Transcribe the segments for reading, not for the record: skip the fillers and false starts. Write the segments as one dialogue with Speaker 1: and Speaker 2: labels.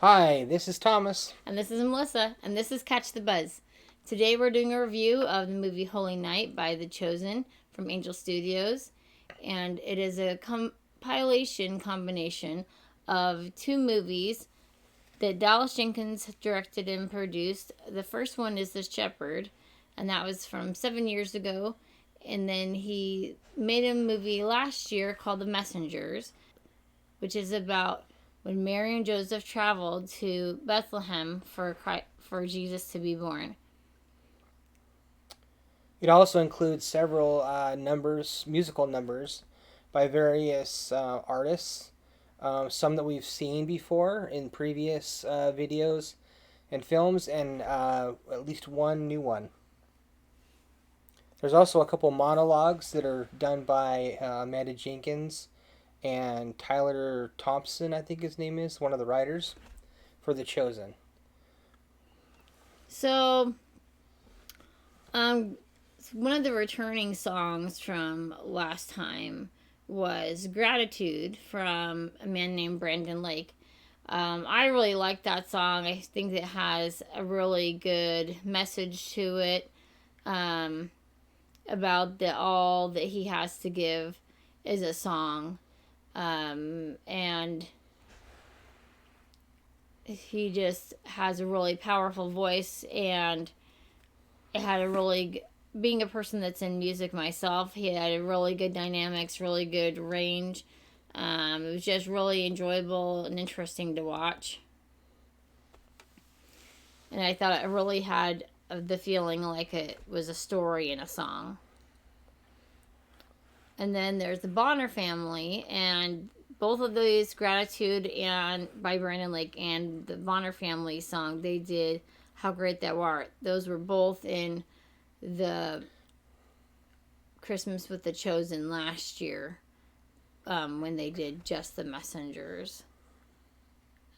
Speaker 1: Hi, this is Thomas.
Speaker 2: And this is Melissa, and this is Catch the Buzz. Today we're doing a review of the movie Holy Night by The Chosen from Angel Studios. And it is a combination of two movies that Dallas Jenkins directed and produced. The first one is The Shepherd, and that was from 7 years ago. And then he made a movie last year called The Messengers, which is about when Mary and Joseph traveled to Bethlehem for Jesus to be born.
Speaker 1: It also includes several musical numbers by various artists. Some that we've seen before in previous videos and films, and at least one new one. There's also a couple monologues that are done by Amanda Jenkins and Tyler Thompson, I think his name is, one of the writers for The Chosen.
Speaker 2: So, um, one of the returning songs from last time was Gratitude from a man named Brandon Lake. I really like that song. I think it has a really good message to it about all that he has to give is a song. And he just has a really powerful voice, and it had a really, being a person that's in music myself, he had a really good dynamics, really good range. It was just really enjoyable and interesting to watch, and I thought it really had the feeling like it was a story in a song. And then there's the Bonner family, and both of these, Gratitude and by Brandon Lake and the Bonner family song, they did How Great Thou Art. Those were both in the Christmas with the Chosen last year, when they did Just the Messengers.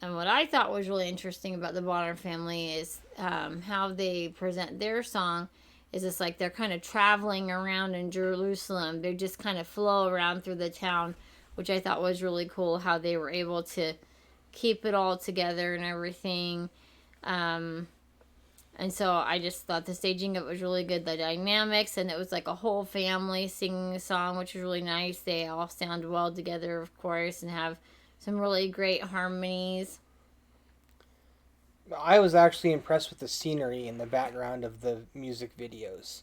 Speaker 2: And what I thought was really interesting about the Bonner family is how they present their song. Is it's like they're kind of traveling around in Jerusalem. They just kind of flow around through the town, which I thought was really cool. How they were able to keep it all together and everything. And so I just thought the staging of it was really good. The dynamics, and it was like a whole family singing a song, which was really nice. They all sound well together, of course, and have some really great harmonies.
Speaker 1: I was actually impressed with the scenery in the background of the music videos.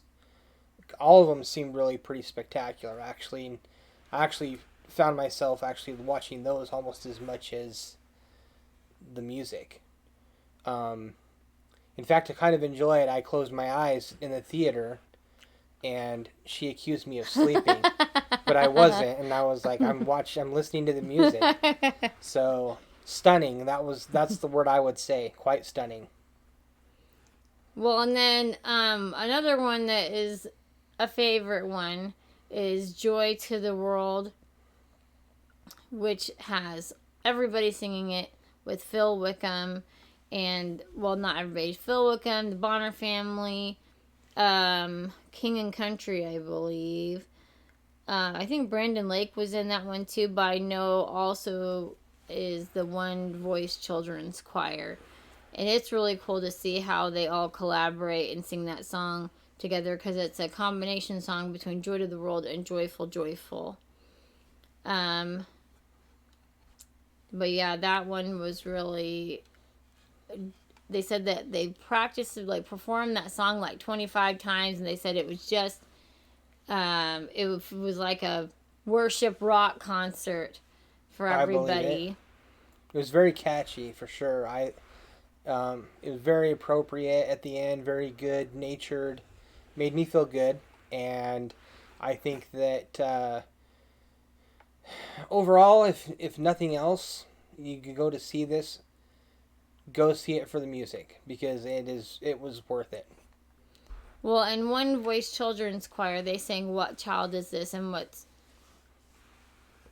Speaker 1: All of them seemed really pretty spectacular, actually. And I actually found myself actually watching those almost as much as the music. Um, in fact, to kind of enjoy it, I closed my eyes in the theater, and she accused me of sleeping, but I wasn't, and I was like, I'm listening to the music. So stunning. That's the word I would say. Quite stunning.
Speaker 2: Well, and then another one that is a favorite one is Joy to the World, which has everybody singing it with Phil Wickham. And, well, not everybody. Phil Wickham, the Bonner family, King and Country, I believe. I think Brandon Lake was in that one too, but I know also is the One Voice Children's Choir. And it's really cool to see how they all collaborate and sing that song together, because it's a combination song between Joy to the World and Joyful Joyful. Um, but yeah, that one was really. They said that they practiced, like, performed that song like 25 times, and they said it was just. It was like a worship rock concert for
Speaker 1: I believe it.
Speaker 2: everybody.
Speaker 1: It was very catchy for sure. It was very appropriate at the end, very good natured, made me feel good, and I think that overall, if nothing else, you could go to see this. Go see it for the music because it was worth it.
Speaker 2: Well, in One Voice Children's Choir, they sang What Child Is This? And what's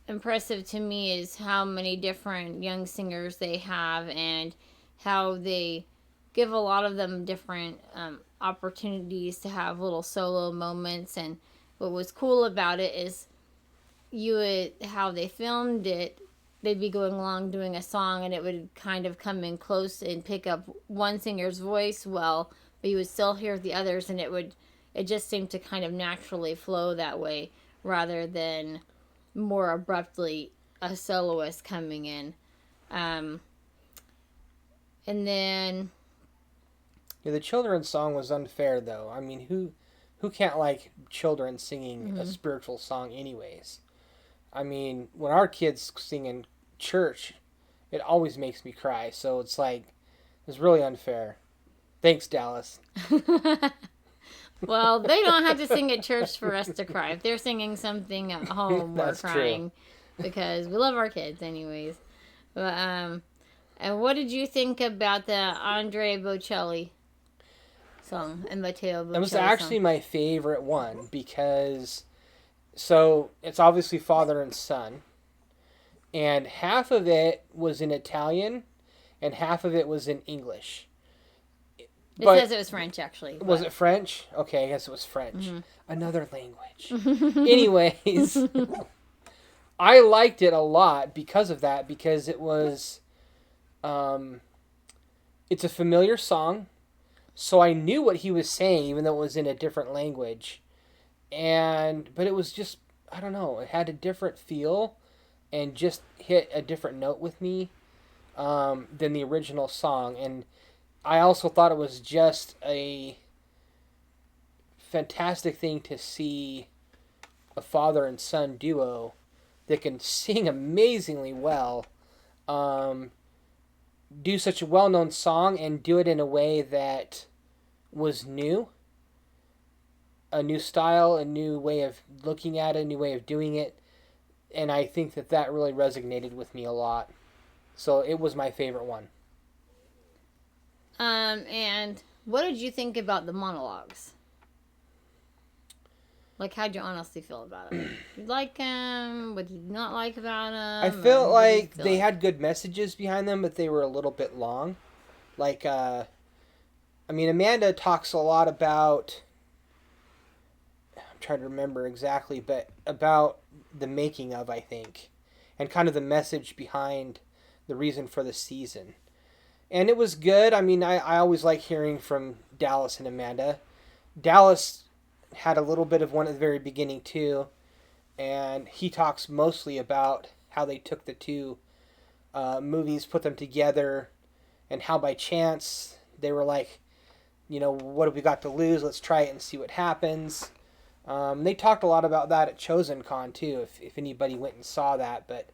Speaker 2: impressive to me is how many different young singers they have, and how they give a lot of them different opportunities to have little solo moments. And what was cool about it is how they filmed it. they'd be going along doing a song, and it would kind of come in close and pick up one singer's voice well, but you would still hear the others, and it just seemed to kind of naturally flow that way rather than more abruptly a soloist coming in. And then
Speaker 1: Yeah, the children's song was unfair though. I mean, who can't like children singing a spiritual song anyways? I mean, when our kids sing in church, it always makes me cry. So it's like it's really unfair. Thanks, Dallas.
Speaker 2: well, they don't have to sing at church for us to cry. If they're singing something at home, we're
Speaker 1: That's
Speaker 2: crying because we love our kids anyways. But and what did you think about the Andre Bocelli song and Matteo Bocelli
Speaker 1: It was actually
Speaker 2: song?
Speaker 1: my favorite one because so it's obviously father and son, and half of it was in Italian, and half of it was in English.
Speaker 2: It says it was French, actually.
Speaker 1: Was it French? Okay, I guess it was French. Another language. Anyways, I liked it a lot because of that, because it was, it's a familiar song, so I knew what he was saying, even though it was in a different language. But it was just, I don't know, it had a different feel and just hit a different note with me than the original song. And I also thought it was just a fantastic thing to see a father and son duo that can sing amazingly well, do such a well-known song and do it in a way that was new, a new style, a new way of looking at it, a new way of doing it, and I think that really resonated with me a lot. So it was my favorite one.
Speaker 2: And what did you think about the monologues? Like, how'd you honestly feel about it? Did you like them? What did you not like about them?
Speaker 1: I felt like they had good messages behind them, but they were a little bit long. Like, I mean, Amanda talks a lot about, I'm trying to remember exactly, but about the making of, I think, and kind of the message behind the reason for the season. And it was good. I mean, I always like hearing from Dallas and Amanda. Dallas had a little bit of one at the very beginning too, and he talks mostly about how they took the two movies, put them together, and how by chance they were like, you know, what have we got to lose? Let's try it and see what happens. They talked a lot about that at Chosen Con too, if anybody went and saw that, but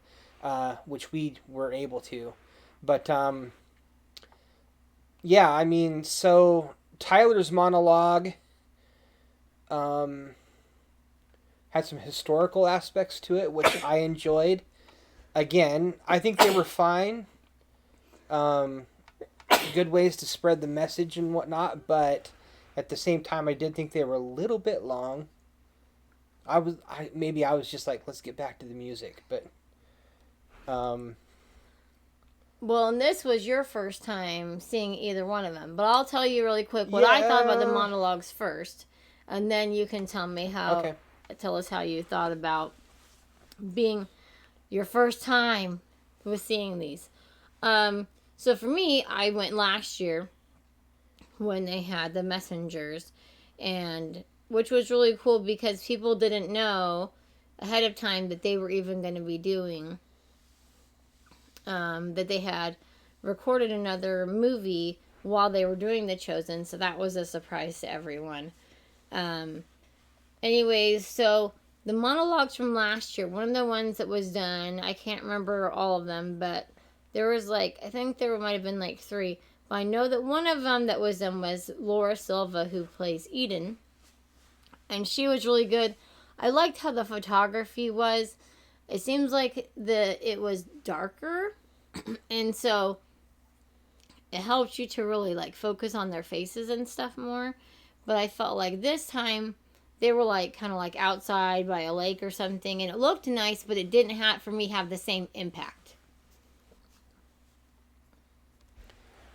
Speaker 1: which we were able to. But yeah, I mean, so Tyler's monologue had some historical aspects to it, which I enjoyed. Again, I think they were fine. Good ways to spread the message and whatnot, but at the same time, I did think they were a little bit long. Maybe I was just like, let's get back to the music, but
Speaker 2: well, and this was your first time seeing either one of them. But I'll tell you really quick what I thought about the monologues first, and then you can tell me tell us how you thought about being your first time with seeing these. So for me, I went last year when they had the messengers, and which was really cool because people didn't know ahead of time that they were even going to be doing that they had recorded another movie while they were doing The Chosen, so that was a surprise to everyone. Anyways, so the monologues from last year, one of the ones that was done, I can't remember all of them, but there was I think there might have been 3, but I know that one of them that was done was Laura Silva, who plays Eden, and she was really good. I liked how the photography was. It seems like it was darker, and so it helped you to really focus on their faces and stuff more. But I felt like this time they were kind of outside by a lake or something, and it looked nice, but it didn't have the same impact.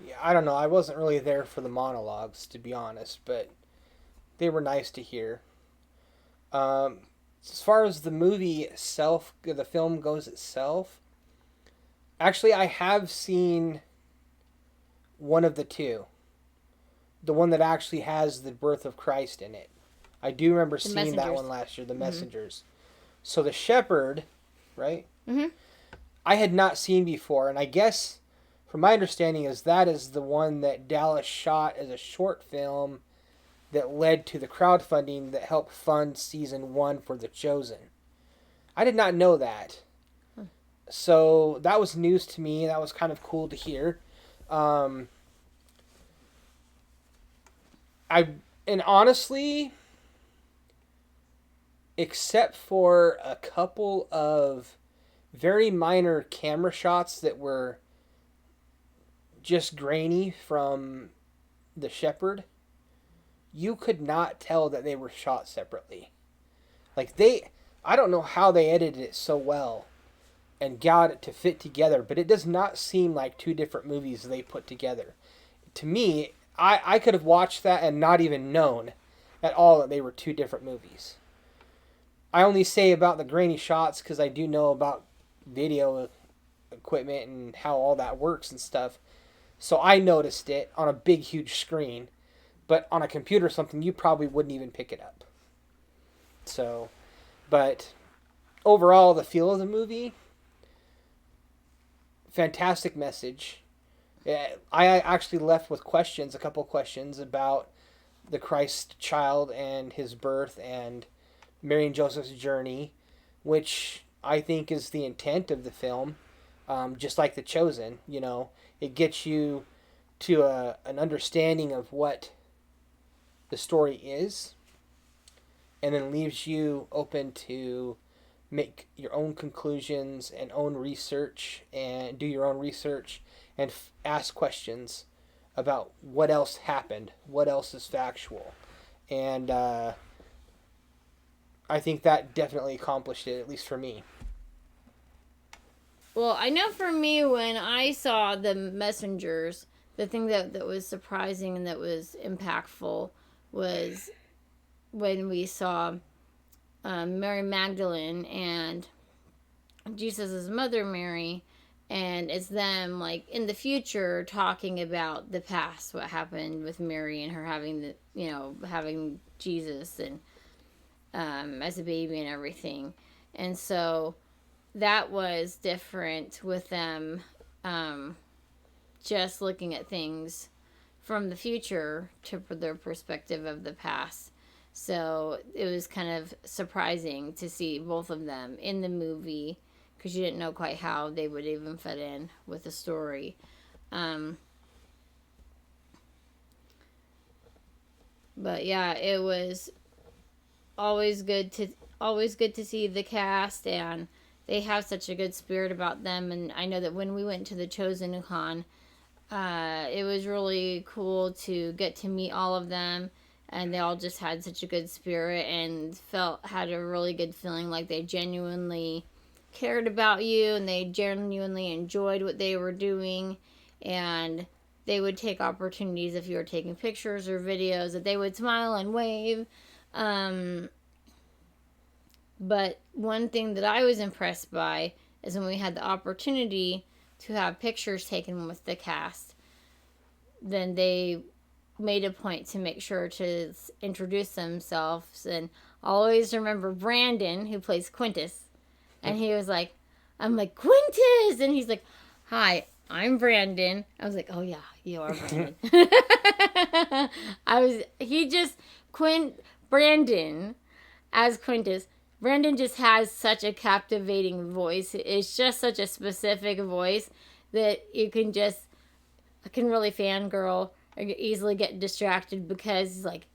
Speaker 1: Yeah, I don't know. I wasn't really there for the monologues, to be honest, but they were nice to hear. As far as the movie itself, the film goes itself, Actually, I have seen one of the two. The one that actually has the birth of Christ in it. I do remember
Speaker 2: The
Speaker 1: seeing that
Speaker 2: Messengers.
Speaker 1: one last year, The
Speaker 2: Mm-hmm.
Speaker 1: Messengers. So the shepherd, right?
Speaker 2: Mm-hmm.
Speaker 1: I had not seen before, and I guess, from my understanding, is that is the one that Dallas shot as a short film that led to the crowdfunding that helped fund season 1 for The Chosen. I did not know that. So that was news to me. That was kind of cool to hear. Um, I and honestly, except for a couple of very minor camera shots that were just grainy from the shepherd, you could not tell that they were shot separately. Like I don't know how they edited it so well and got it to fit together, but it does not seem like two different movies they put together. To me, I could have watched that and not even known at all that they were two different movies. I only say about the grainy shots because I do know about video equipment and how all that works and stuff. So I noticed it on a big, huge screen, but on a computer or something, you probably wouldn't even pick it up. So, but overall, the feel of the movie, fantastic message. I actually left with questions, a couple questions about the Christ child and his birth and Mary and Joseph's journey, which I think is the intent of the film. Just like The Chosen, it gets you to an understanding of what the story is, and then leaves you open to make your own conclusions and own research and do your own research and ask questions about what else happened, what else is factual. And I think that definitely accomplished it, at least for me.
Speaker 2: Well, I know for me, when I saw The Messengers, the thing that was surprising and that was impactful was when we saw Mary Magdalene and Jesus' mother Mary, and it's them like in the future talking about the past, what happened with Mary and her having having Jesus and as a baby and everything. And so that was different with them just looking at things from the future to their perspective of the past. So it was kind of surprising to see both of them in the movie because you didn't know quite how they would even fit in with the story. But yeah, it was always good to see the cast, and they have such a good spirit about them. And I know that when we went to the Chosen Con, it was really cool to get to meet all of them, and they all just had such a good spirit and had a really good feeling like they genuinely cared about you and they genuinely enjoyed what they were doing, and they would take opportunities if you were taking pictures or videos that they would smile and wave. But one thing that I was impressed by is when we had the opportunity to have pictures taken with the cast, then they made a point to make sure to introduce themselves. And I always remember Brandon, who plays Quintus, and he was like, I'm like, Quintus! And he's like, hi, I'm Brandon. I was like, oh yeah, you are Brandon. Brandon as Quintus. Brandon just has such a captivating voice. It's just such a specific voice that I can really fangirl or easily get distracted because he's like,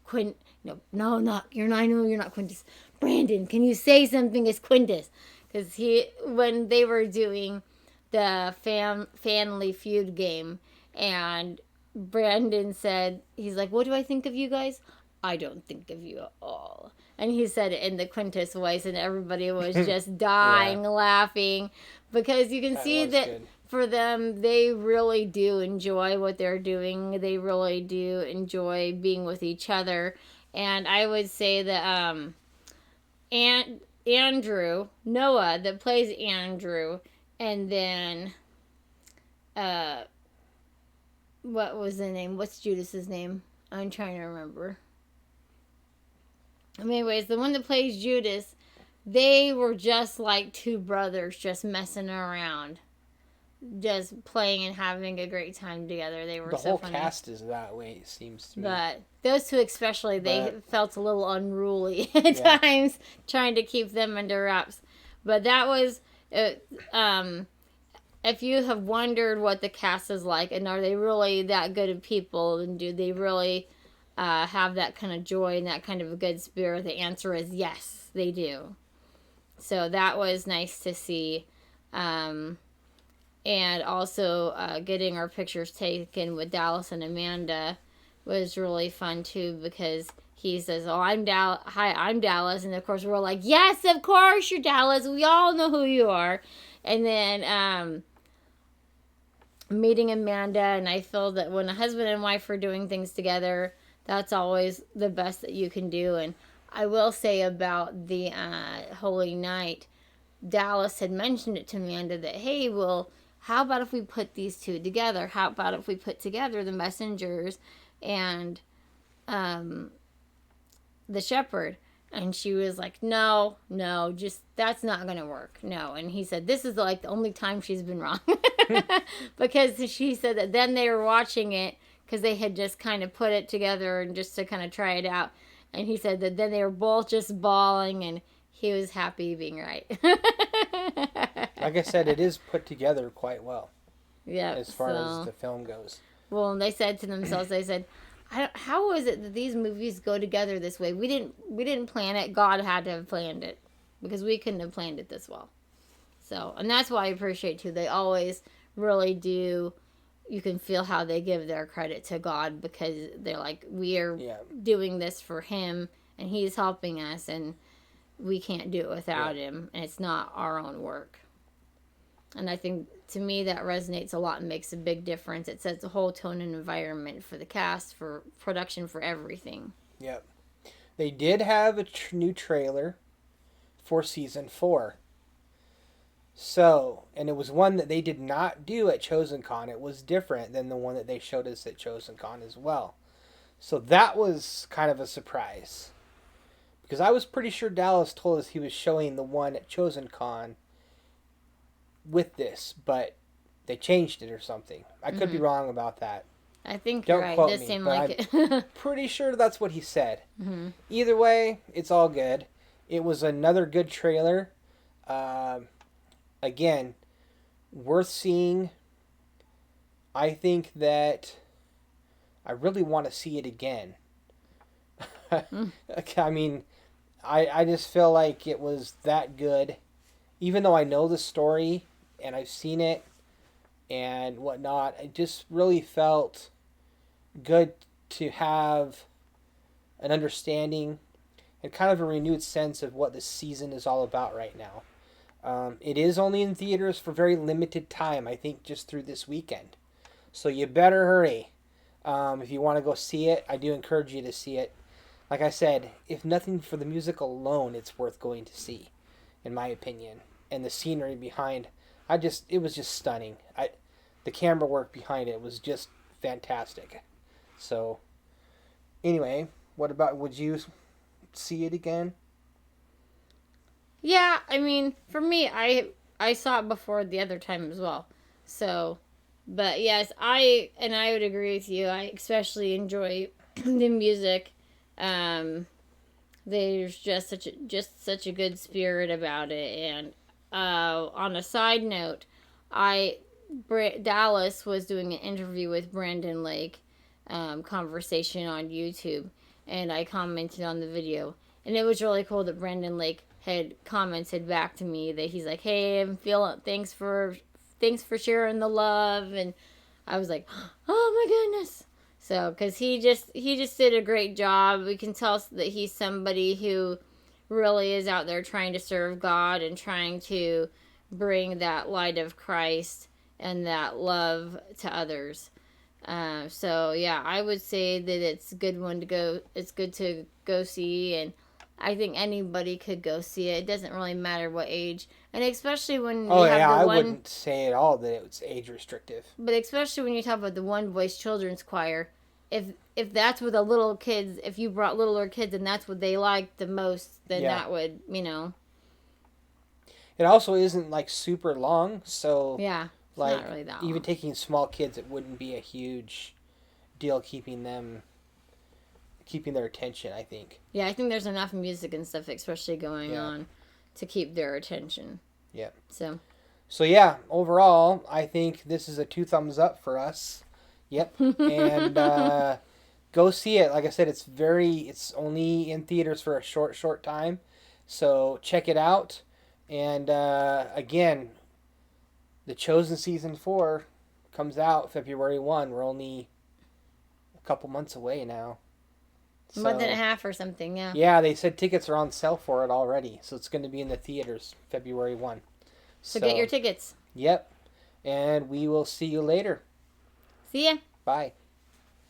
Speaker 2: no, not, you're not, I know you're not Quintus. Brandon, can you say something as Quintus? Because when they were doing the Family Feud game, and Brandon said, he's like, what do I think of you guys? I don't think of you at all. And he said it in the Quintus voice, and everybody was just dying laughing because you can see that good. For them, they really do enjoy what they're doing. They really do enjoy being with each other. And I would say that Noah that plays Andrew, and then what was the name? What's Judas's name? I'm trying to remember. Anyways, the one that plays Judas, they were just like two brothers just messing around, just playing and having a great time together. They were
Speaker 1: The
Speaker 2: so
Speaker 1: whole
Speaker 2: funny.
Speaker 1: cast is that way, it seems to me.
Speaker 2: But those two especially, they
Speaker 1: But-
Speaker 2: felt a little unruly at
Speaker 1: Yeah.
Speaker 2: times, trying to keep them under wraps. But that was, if you have wondered what the cast is like, and are they really that good of people, and do they really have that kind of joy and that kind of a good spirit, the answer is yes, they do. So that was nice to see. And also getting our pictures taken with Dallas and Amanda was really fun too, because he says, "Oh, hi, I'm Dallas," and of course we're like, "Yes, of course you're Dallas. We all know who you are." And then meeting Amanda, and I feel that when a husband and wife are doing things together, that's always the best that you can do. And I will say about the Holy Night, Dallas had mentioned it to Amanda that, hey, well, how about if we put these two together? How about if we put together the messengers and the shepherd? And she was like, no, just that's not going to work. No. And he said, this is like the only time she's been wrong. Because she said that then they were watching it because they had just kind of put it together and just to kind of try it out. And he said that then they were both just bawling, and he was happy being right.
Speaker 1: Like I said, it is put together quite well.
Speaker 2: Yeah.
Speaker 1: As far as the film goes.
Speaker 2: Well, and they said to themselves, they said, how is it that these movies go together this way? We didn't plan it. God had to have planned it, because we couldn't have planned it this well. So, and that's why I appreciate too. They always really do. You can feel how they give their credit to God, because they're like, we are doing this for Him, and He's helping us, and we can't do it without Him, and it's not our own work. And I think, to me, that resonates a lot and makes a big difference. It sets the whole tone and environment for the cast, for production, for everything.
Speaker 1: Yep. They did have a new trailer for season 4. So, and it was one that they did not do at Chosen Con. It was different than the one that they showed us at Chosen Con as well. So that was kind of a surprise. Because I was pretty sure Dallas told us he was showing the one at Chosen Con with this, but they changed it or something. I could be wrong about that.
Speaker 2: I think
Speaker 1: Don't
Speaker 2: you're right.
Speaker 1: quote
Speaker 2: It
Speaker 1: me,
Speaker 2: seemed
Speaker 1: but
Speaker 2: like
Speaker 1: I'm
Speaker 2: it.
Speaker 1: pretty sure that's what he said.
Speaker 2: Mm-hmm.
Speaker 1: Either way, it's all good. It was another good trailer. Again, worth seeing. I think that I really want to see it again. I mean, I just feel like it was that good. Even though I know the story and I've seen it and whatnot, I just really felt good to have an understanding and kind of a renewed sense of what this season is all about right now. It is only in theaters for very limited time, I think just through this weekend. So you better hurry. If you want to go see it, I do encourage you to see it. Like I said, if nothing for the music alone, it's worth going to see, in my opinion. And the scenery behind, it was just stunning. The camera work behind it was just fantastic. So, anyway, what about, would you see it again?
Speaker 2: Yeah, I mean, for me, I saw it before the other time as well. So, but yes, I would agree with you. I especially enjoy the music. There's just such a good spirit about it. And on a side note, Dallas was doing an interview with Brandon Lake, conversation on YouTube, and I commented on the video, and it was really cool that Brandon Lake had commented back to me that he's like, "Hey, I'm feeling thanks for sharing the love," and I was like, "Oh my goodness!" So, because he just did a great job. We can tell that he's somebody who really is out there trying to serve God and trying to bring that light of Christ and that love to others. So yeah, I would say that it's a good one to go. It's good to go see, and I think anybody could go see it. It doesn't really matter what age, and especially when
Speaker 1: Oh
Speaker 2: you have
Speaker 1: yeah,
Speaker 2: the
Speaker 1: I
Speaker 2: one.
Speaker 1: wouldn't say at all that it was age restrictive.
Speaker 2: But especially when you talk about the one voice children's choir, if that's what the little kids, if you brought littler kids and that's what they liked the most, then
Speaker 1: Yeah.
Speaker 2: that would, you know,
Speaker 1: It also isn't like super long, so
Speaker 2: yeah, it's
Speaker 1: like
Speaker 2: not really that
Speaker 1: even
Speaker 2: long.
Speaker 1: taking small kids, it wouldn't be a huge deal keeping their attention, I think.
Speaker 2: Yeah, I think there's enough music and stuff, especially going
Speaker 1: Yeah.
Speaker 2: on, to keep their attention.
Speaker 1: Yeah.
Speaker 2: So
Speaker 1: So yeah, overall, I think this is a 2 thumbs up for us. Yep. And go see it. Like I said, it's only in theaters for a short time. So check it out. And again, The Chosen season 4 comes out February 1. We're only a couple months away now.
Speaker 2: a month and a half or something, yeah.
Speaker 1: Yeah, they said tickets are on sale for it already. So it's going to be in the theaters February 1.
Speaker 2: So get your tickets.
Speaker 1: Yep. And we will see you later.
Speaker 2: See ya.
Speaker 1: Bye.